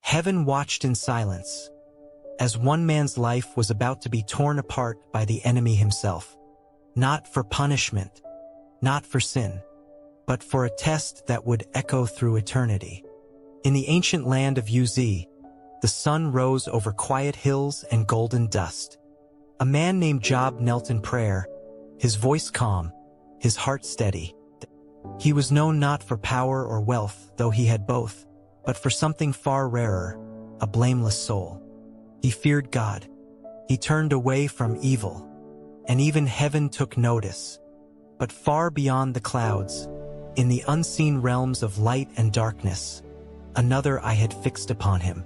Heaven watched in silence, as one man's life was about to be torn apart by the enemy himself. Not for punishment, not for sin, but for a test that would echo through eternity. In the ancient land of Uz, the sun rose over quiet hills and golden dust. A man named Job knelt in prayer, his voice calm, his heart steady. He was known not for power or wealth, though he had both, but for something far rarer, a blameless soul. He feared God. He turned away from evil, and even heaven took notice. But far beyond the clouds, in the unseen realms of light and darkness, another eye had fixed upon him,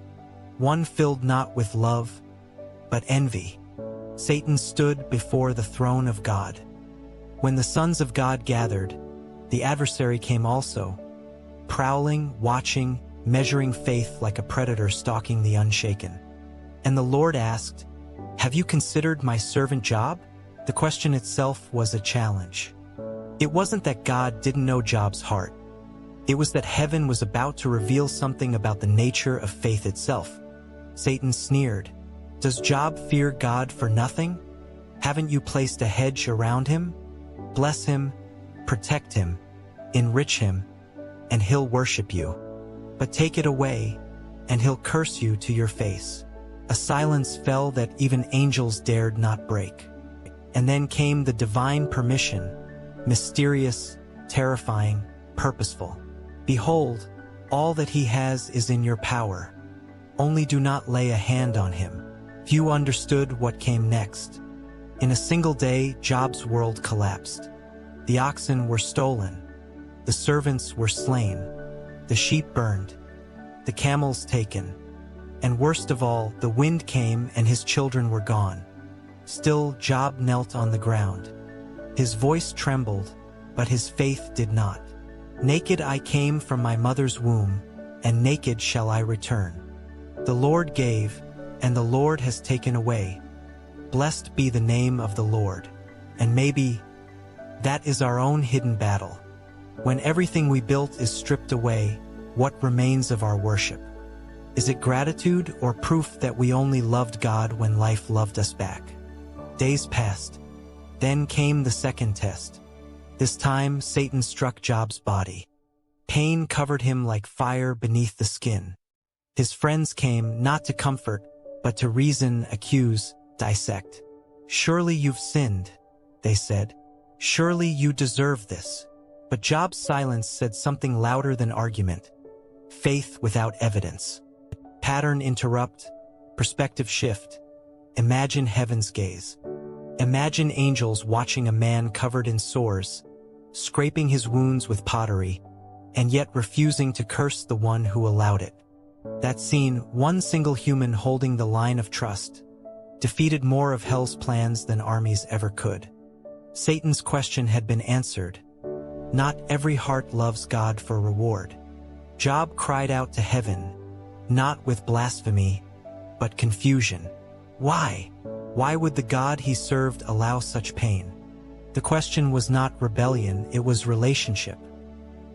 one filled not with love, but envy. Satan stood before the throne of God. When the sons of God gathered, the adversary came also, prowling, watching, measuring faith like a predator stalking the unshaken. And the Lord asked, "Have you considered my servant Job?" The question itself was a challenge. It wasn't that God didn't know Job's heart. It was that heaven was about to reveal something about the nature of faith itself. Satan sneered, "Does Job fear God for nothing? Haven't you placed a hedge around him? Bless him, protect him, enrich him, and he'll worship you. But take it away, and he'll curse you to your face." A silence fell that even angels dared not break. And then came the divine permission, mysterious, terrifying, purposeful. "Behold, all that he has is in your power. Only do not lay a hand on him." Few understood what came next. In a single day, Job's world collapsed. The oxen were stolen. The servants were slain. The sheep burned. The camels taken. And worst of all, the wind came and his children were gone. Still, Job knelt on the ground. His voice trembled, but his faith did not. "Naked I came from my mother's womb, and naked shall I return. The Lord gave, and the Lord has taken away. Blessed be the name of the Lord." And maybe that is our own hidden battle. When everything we built is stripped away, what remains of our worship? Is it gratitude or proof that we only loved God when life loved us back? Days passed. Then came the second test. This time, Satan struck Job's body. Pain covered him like fire beneath the skin. His friends came not to comfort, but to reason, accuse, dissect. "Surely you've sinned," they said. "Surely you deserve this." But Job's silence said something louder than argument. Faith without evidence. Pattern interrupt, perspective shift. Imagine heaven's gaze. Imagine angels watching a man covered in sores, scraping his wounds with pottery, and yet refusing to curse the one who allowed it. That scene, one single human holding the line of trust, defeated more of hell's plans than armies ever could. Satan's question had been answered. Not every heart loves God for reward. Job cried out to heaven, not with blasphemy, but confusion. Why? Why would the God he served allow such pain? The question was not rebellion, it was relationship.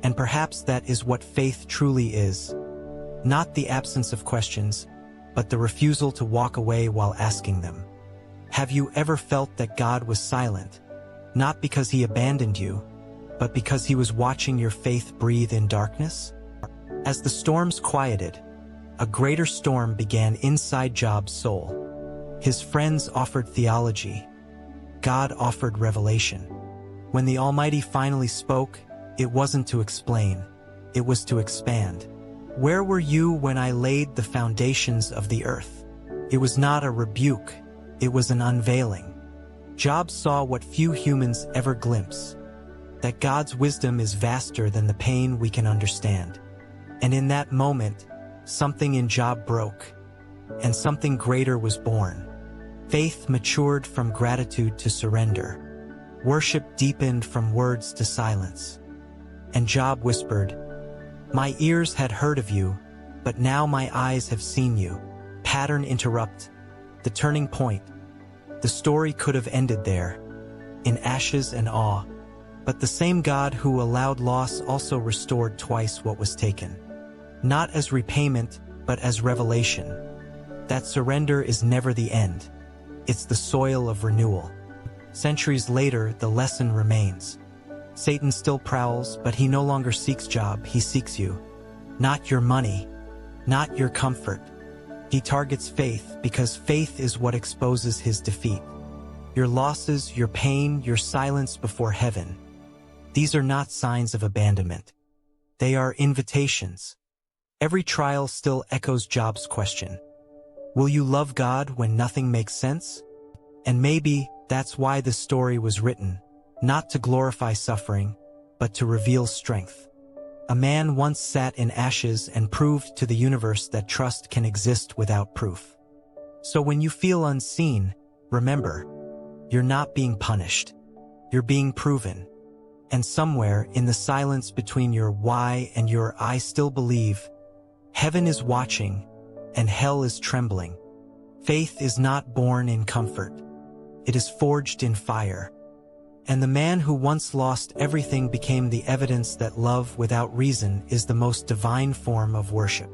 And perhaps that is what faith truly is. Not the absence of questions, but the refusal to walk away while asking them. Have you ever felt that God was silent, not because he abandoned you, but because he was watching your faith breathe in darkness? As the storms quieted, a greater storm began inside Job's soul. His friends offered theology. God offered revelation. When the Almighty finally spoke, it wasn't to explain, it was to expand. "Where were you when I laid the foundations of the earth?" It was not a rebuke, it was an unveiling. Job saw what few humans ever glimpse, that God's wisdom is vaster than the pain we can understand. And in that moment, something in Job broke, and something greater was born. Faith matured from gratitude to surrender. Worship deepened from words to silence. And Job whispered, "My ears had heard of you, but now my eyes have seen you." Pattern interrupt, the turning point. The story could have ended there, in ashes and awe. But the same God who allowed loss also restored twice what was taken. Not as repayment, but as revelation. That surrender is never the end. It's the soil of renewal. Centuries later, the lesson remains. Satan still prowls, but he no longer seeks job, he seeks you. Not your money, not your comfort. He targets faith because faith is what exposes his defeat. Your losses, your pain, your silence before heaven. These are not signs of abandonment. They are invitations. Every trial still echoes Job's question. Will you love God when nothing makes sense? And maybe that's why the story was written, not to glorify suffering, but to reveal strength. A man once sat in ashes and proved to the universe that trust can exist without proof. So when you feel unseen, remember, you're not being punished. You're being proven. And somewhere in the silence between your why and your I still believe, heaven is watching and hell is trembling. Faith is not born in comfort. It is forged in fire. And the man who once lost everything became the evidence that love without reason is the most divine form of worship.